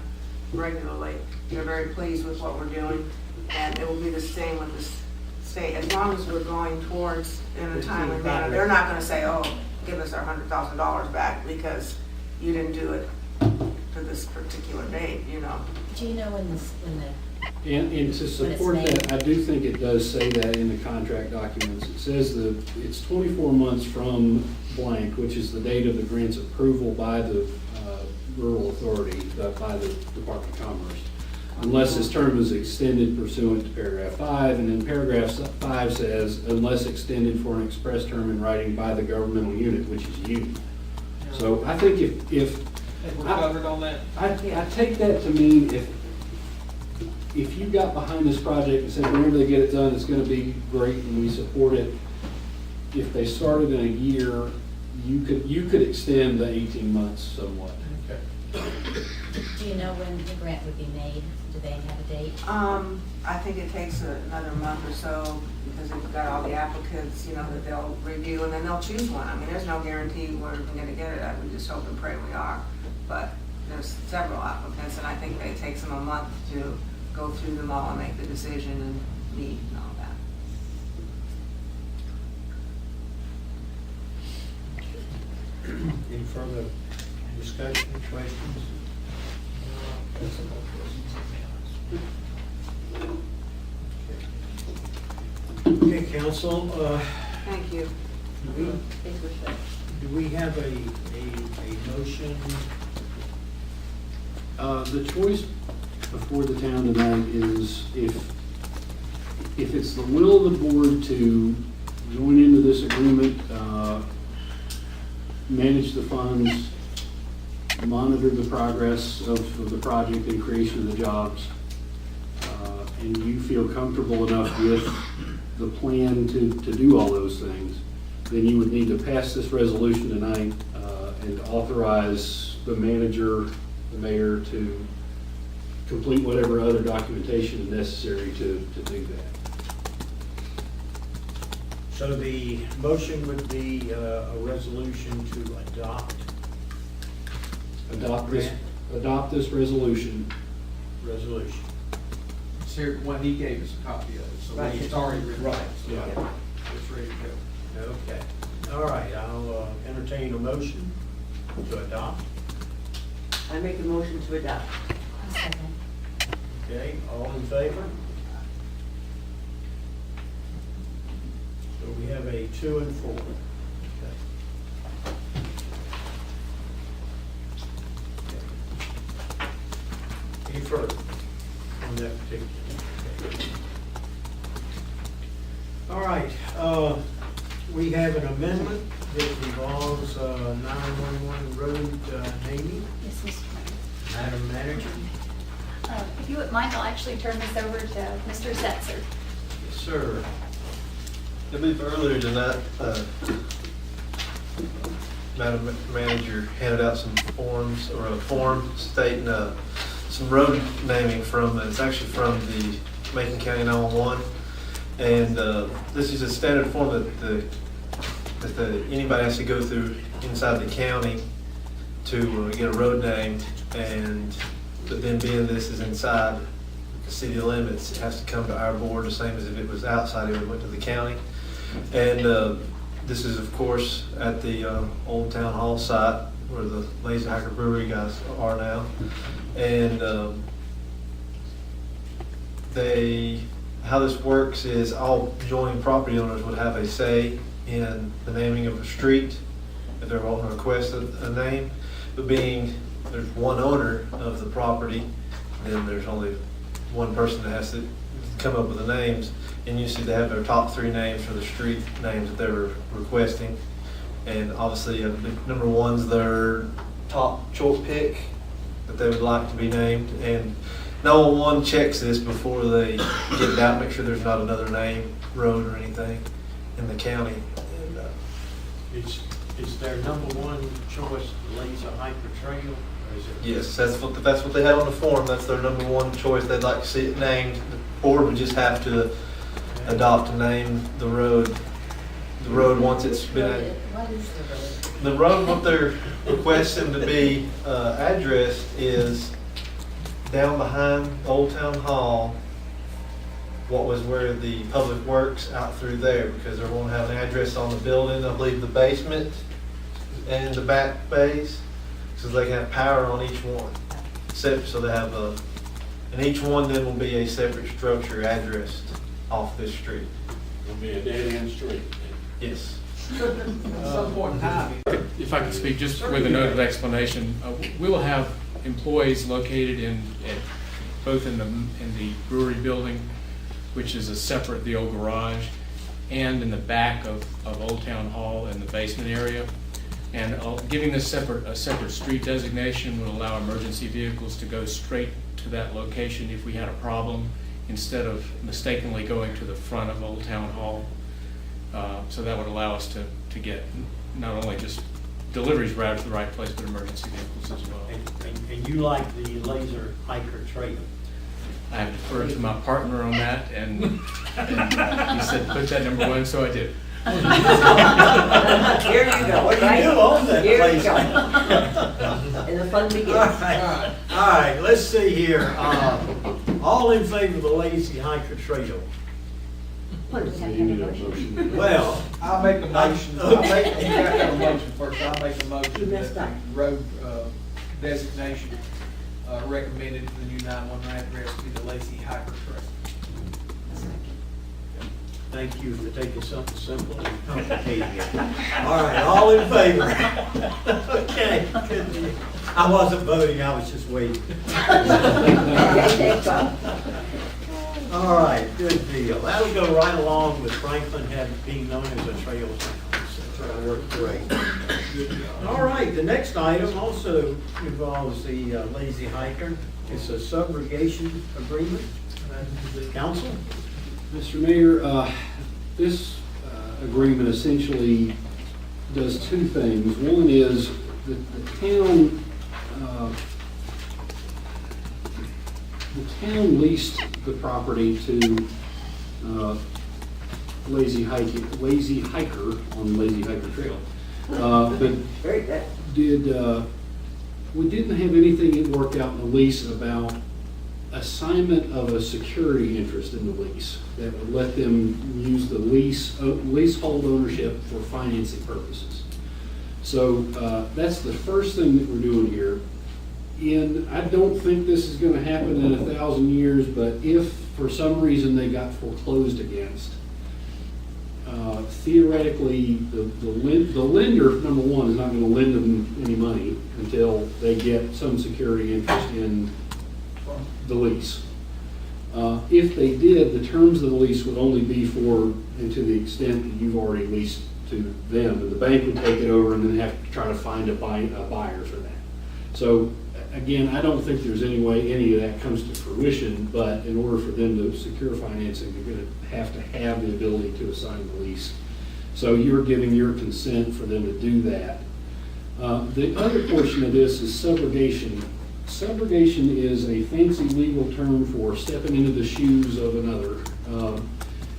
regularly. They're very pleased with what we're doing, and it will be the same with the state. As long as we're going towards in a timely manner, they're not gonna say, oh, give us our $100,000 back because you didn't do it for this particular date, you know. Do you know when And to support made. that, I do think it does say that in the contract documents. It says that it's 24 months from blank, which is the date of the grant's approval by the rural authority, by the Department of Commerce, unless this term is extended pursuant to paragraph 5, and then paragraph 5 says, unless extended for an express term in writing by the governmental unit, which is you. So I think if We're covered on that? I take that to mean if you got behind this project and said, whenever they get it done, it's gonna be great and we support it, if they started in a year, you could extend the 18 months somewhat. Okay. do you know when the grant would be made? Do they have a date? I think it takes another month or so, because they've got all the applicants, you know, that they'll review, and then they'll choose one. I mean, there's no guarantee we're gonna get it, we just hope and pray we are. But there's several applicants, and I think it takes them a month to go through them all and make the decision and meet and all that. Any further discussion, questions? Okay, council, Thank you. do we have a motion? The choice before the town tonight is if it's the will of the board to join into this agreement, manage the funds, monitor the progress of the project and creation of the jobs, and you feel comfortable enough with the plan to do all those things, then you would need to pass this resolution tonight and authorize the manager, the mayor, to complete whatever other documentation is necessary to do that. So the motion would be a resolution to adopt Adopt this resolution. resolution. So when he gave us a copy of it, so it's already written. Right. So Yeah. it's ready to go. Okay. All right, I'll entertain a motion to adopt. I make a motion to adopt. A second. Okay, all in favor? So we have a 2 and 4. Okay. Any further on that particular? Okay. All right, we have an amendment that involves 911 road naming. Yes, Mr. Mayor. Madam Manager? If you wouldn't mind, I'll actually turn this over to Mr. Setzer. Yes, sir. I believe earlier tonight, Madam Manager handed out some forms, or a form stating some road naming from, it's actually from the Macon County 911. And this is a standard form that anybody has to go through inside the county to get a road named. But then being this is inside the city limits, it has to come to our board, the same as if it was outside, it would went to the county. And this is, of course, at the Old Town Hall site where the Lazy Hacker Brewery guys are now. And how this works is all adjoining property owners would have a say in the naming of a street if they're wanting to request a name. But being there's one owner of the property, then there's only one person that has to come up with the names. And usually they have their top 3 names for the street names that they're requesting. And obviously, number 1's their top choice pick that they would like to be named. And 911 checks this before they get it out, make sure there's not another name, road, or anything in the county. And, Is their number 1 choice Lazy Hiker Trail, or is it? yes, that's what they had on the form. That's their number 1 choice. They'd like to see it named. The board would just have to adopt and name the road. The road once it's been. What is the road? The road, what they're requesting to be addressed is down behind Old Town Hall, what was where the public works out through there, because they're going to have an address on the building, I believe the basement and the back bays, so they can have power on each one. so they have and each one then will be a separate structure addressed off this street. It'll be a dead-end street. Yes. At some point in time, If I could speak just with a note of explanation, we will have employees located both in the brewery building, which is a separate, the old garage, and in the back of Old Town Hall in the basement area. And giving this a separate street designation would allow emergency vehicles to go straight to that location if we had a problem, instead of mistakenly going to the front of Old Town Hall. So that would allow us to get not only just deliveries routed to the right place, but emergency vehicles as well. And you like the laser hiker trail? I have deferred to my partner on that, and he said, put that number one, so I did. Here you go. What do right? you do on that Here place? you go. And the fun begins. All right, let's see here. All in favor of the lazy hiker trail? Well, I'll make a motion, I'll make, you have to have a motion first, I'll make a You motion messed that up. the road designation recommended for the new 911 address be the Lacey Hiker Trail. thank you for taking something simple and complicating it. All right, all in favor? Okay, good deal. I wasn't voting, I was just waiting. All right, good deal. That'll go right along with Franklin being known as a trail town. So that'll work great. All right, the next item also involves the lazy hiker. It's a subrogation agreement. Council? Mr. Mayor, this agreement essentially does two things. One is that the town leased the property to Lazy Hiker on Lazy Hiker Trail. But Very good. we didn't have anything that worked out in the lease about assignment of a security interest in the lease that would let them use the leasehold ownership for financing purposes. So that's the first thing that we're doing here. And I don't think this is going to happen in 1,000 years, but if for some reason they got foreclosed against, theoretically, the lender, number one, is not going to lend them any money until they get some security interest in the lease. If they did, the terms of the lease would only be for, and to the extent that you've already leased to them, and the bank would take it over and then have to try to find a buyer for that. So again, I don't think there's any way any of that comes to fruition, but in order for them to secure financing, they're going to have the ability to assign the lease. So you're giving your consent for them to do that. The other portion of this is subrogation. Subrogation is a fancy legal term for stepping into the shoes of another.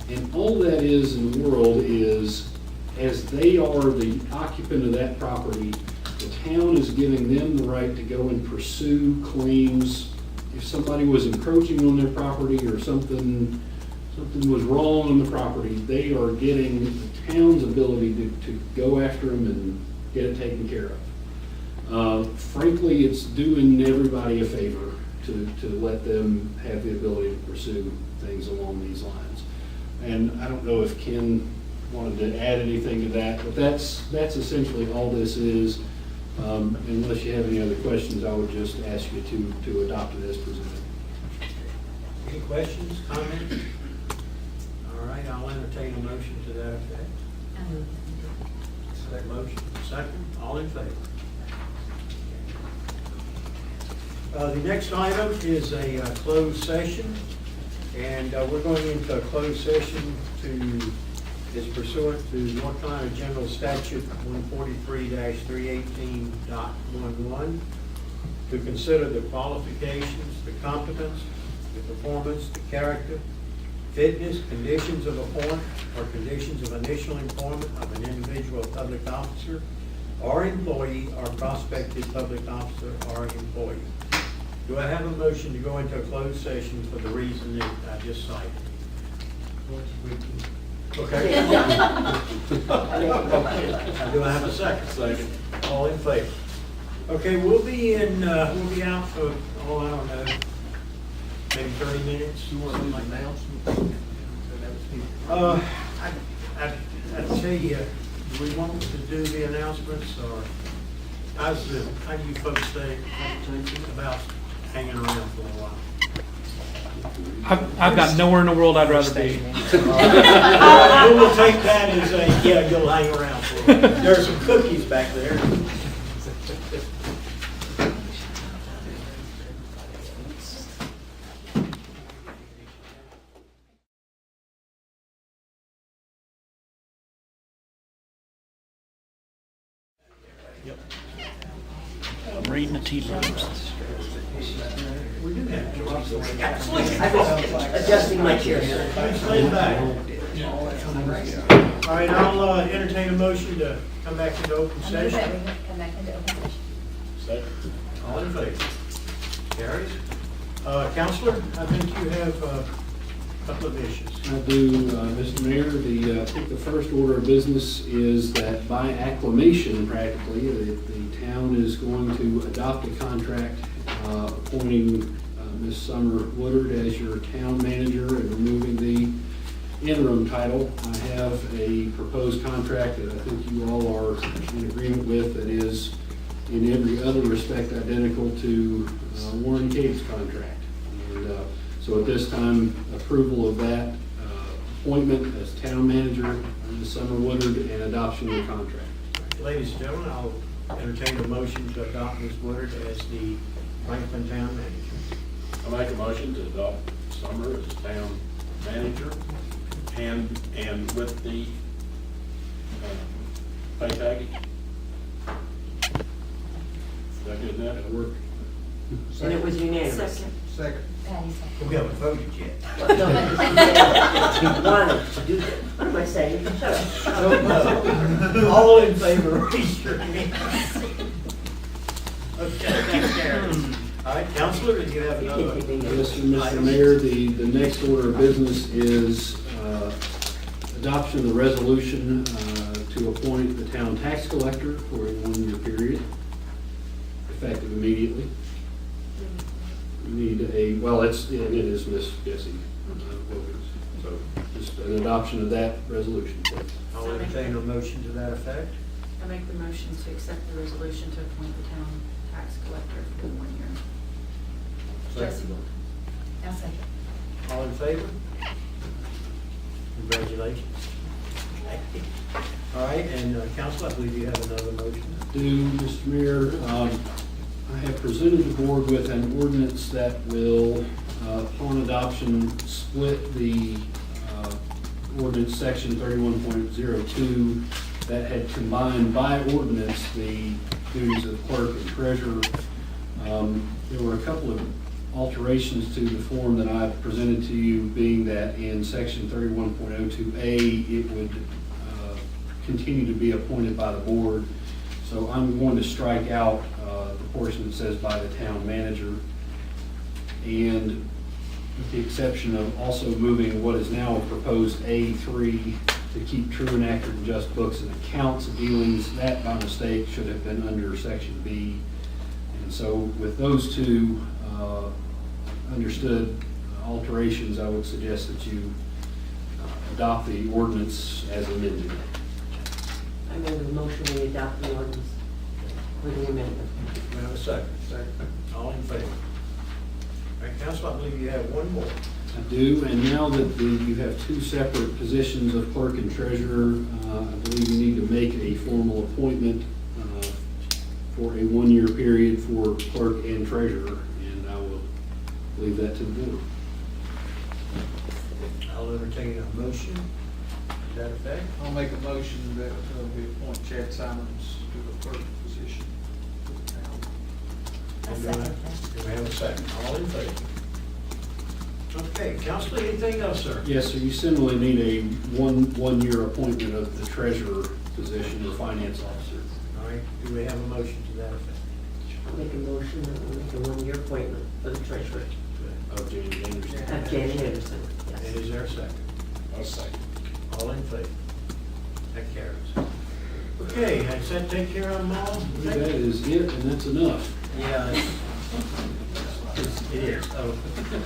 And all that is in the world is, as they are the occupant of that property, the town is giving them the right to go and pursue claims. If somebody was encroaching on their property or something was wrong on the property, they are getting the town's ability to go after them and get it taken care of. Frankly, it's doing everybody a favor to let them have the ability to pursue things along these lines. And I don't know if Ken wanted to add anything to that, but that's essentially all this is. Unless you have any other questions, I would just ask you to adopt it as presented. Any questions, comments? All right, I'll entertain a motion to that effect. That motion, second, all in favor? The next item is a closed session, and we're going into a closed session is pursuant to North Carolina General Statute 143-318.11 to consider the qualifications, the competence, the performance, the character, fitness, conditions of appointment, or conditions of initial employment of an individual public officer or employee or prospective public officer or employee. Do I have a motion to go into a closed session for the reason that I just cited? Okay. Do I have a second? Second. All in favor? Okay, we'll be out for, oh, I don't know, maybe 30 minutes. You want to do my announcement? I tell you, do we want to do the announcements, or how do you folks think about hanging around for a while? I've got nowhere in the world I'd rather be. We will take that as a, yeah, you'll hang around for a while. There's some cookies back there. I'm reading the tea leaves. Adjusting my chair, sir. Stand back. All right, I'll entertain a motion to come back into open I move that session. we come back into open session. All in favor? Carries. Counselor, I think you have a couple of issues. I do, Mr. Mayor. I think the first order of business is that by acclamation, practically, the town is going to adopt a contract appointing Ms. Summer Woodard as your town manager and removing the interim title. I have a proposed contract that I think you all are in agreement with that is in every other respect identical to Warren Cave's contract. And so at this time, approval of that appointment as town manager, Ms. Summer Woodard, and adoption of the contract. Ladies and gentlemen, I'll entertain a motion to adopt Ms. Woodard as the Franklin Town Manager. I make a motion to adopt Summer as town manager and with the pay package. Is that good enough? That'll work. And it was unanimous. Second. Patty second. We haven't voted yet. Wanted to do that. What am I saying? Shut up. All in favor, raise your hand. Okay, that carries. All right, Counselor, did you have another? Yes, sir, Mr. Mayor, the next order of business is adoption of the resolution to appoint the town tax collector for a one-year period, effective immediately. We need it is Miss Jessie Wilkins. So just an adoption of that resolution, please. I'll entertain a motion to that effect. I make the motion to accept the resolution to appoint the town tax collector for 1 year. Jesse Wilkins. I'll second. All in favor? Congratulations. All right, and Counselor, I believe you have another motion. Do, Mr. Mayor, I have presented the board with an ordinance that will, upon adoption, split the ordinance section 31.02 that had combined by ordinance the duties of clerk and treasurer. There were a couple of alterations to the form that I've presented to you, being that in section 31.02A, it would continue to be appointed by the board. So I'm going to strike out the portion that says by the town manager, and with the exception of also moving what is now a proposed A3 to keep true and accurate and just books and accounts dealings. That by mistake should have been under section B. And so with those two understood alterations, I would suggest that you adopt the ordinance as amended. I made a motion we adopt the ordinance with the amendment. We have a second. Second. All in favor? All right, Counselor, I believe you have one more. I do, and now that you have two separate positions of clerk and treasurer, I believe you need to make a formal appointment for a one-year period for clerk and treasurer, and I will leave that to the board. I'll entertain a motion to that effect. I'll make a motion that we appoint Chad Simons to the clerk position for the town. And do we have a second? All in favor? Okay, Counselor, anything else, sir? Yes, so you similarly need a one-year appointment of the treasurer position or finance officer. All right, do we have a motion to that effect? I'll make a motion that we make a one-year appointment for the treasurer. Of Janet Anderson. Janet Anderson, And yes. is there a second? I'll second. All in favor? That carries. Okay, does that take care of them all? That is it, and that's enough. Yeah, it is.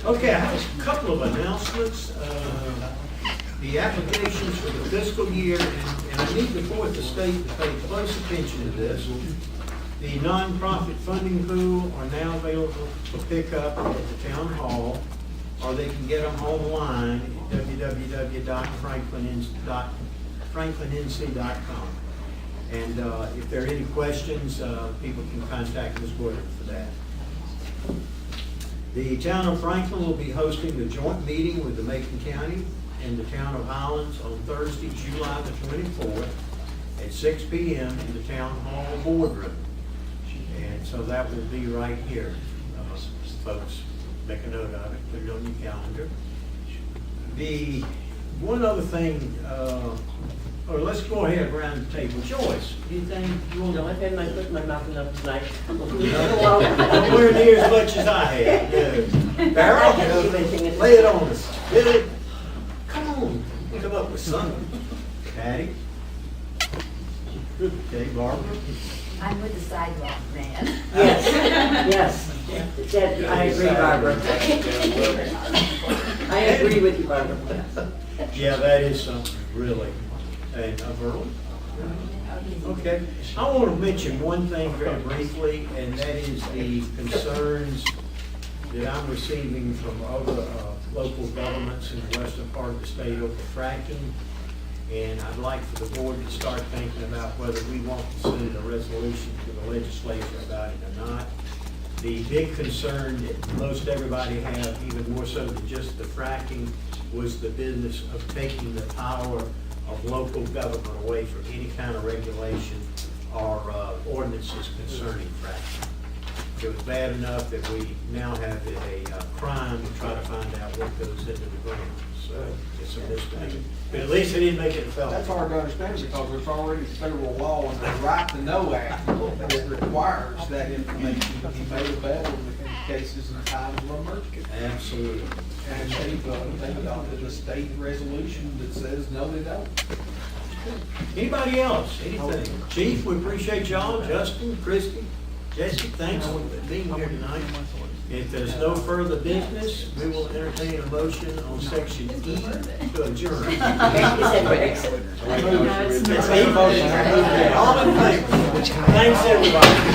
Okay, I have a couple of announcements. The applications for the fiscal year, and I need the Fourth Estate to pay close attention to this. The nonprofit funding pool are now available for pickup at the town hall, or they can get them online at www.franklinnc.com. And if there are any questions, people can contact Ms. Woodard for that. The town of Franklin will be hosting a joint meeting with the Macon County and the town of Highlands on Thursday, July the 24th at 6 p.m. in the town hall boardroom. And so that will be right here. Folks, make a note of it, put it on your calendar. The one other thing, or let's go ahead around the table. Joyce, anything you want to? No, I've had my foot in my mouth enough tonight. Nowhere near as much as I have. No. Darryl, lay it on us. Billy, come on, come up with something. Patty? Okay, Barbara? I'm with the sidewalk man. Yes, yes. I agree, Barbara. I agree with you, Barbara. Yeah, that is something, really. And Verl? Okay. I want to mention one thing very briefly, and that is the concerns that I'm receiving from other local governments in the western part of the state over fracking. And I'd like for the board to start thinking about whether we want to send a resolution to the legislature about it or not. The big concern that most everybody have, even more so than just the fracking, was the business of taking the power of local government away from any kind of regulation or ordinances concerning fracking. It was bad enough that we now have it a crime to try to find out what goes into the ground. So it's a misdemeanor. But at least they didn't make it a felony. That's hard to understand because there's already federal law and the Right to Know Act that requires that information to be made available in cases and times of emergency. Absolutely. And they've adopted a state resolution that says no, they don't. Anybody else? Anything? Chief, we appreciate y'all. Justin, Christie, Jesse, thanks for being here tonight. If there's no further business, we will entertain a motion on section E to adjourn. It's E motion. All in favor? Thanks, everybody.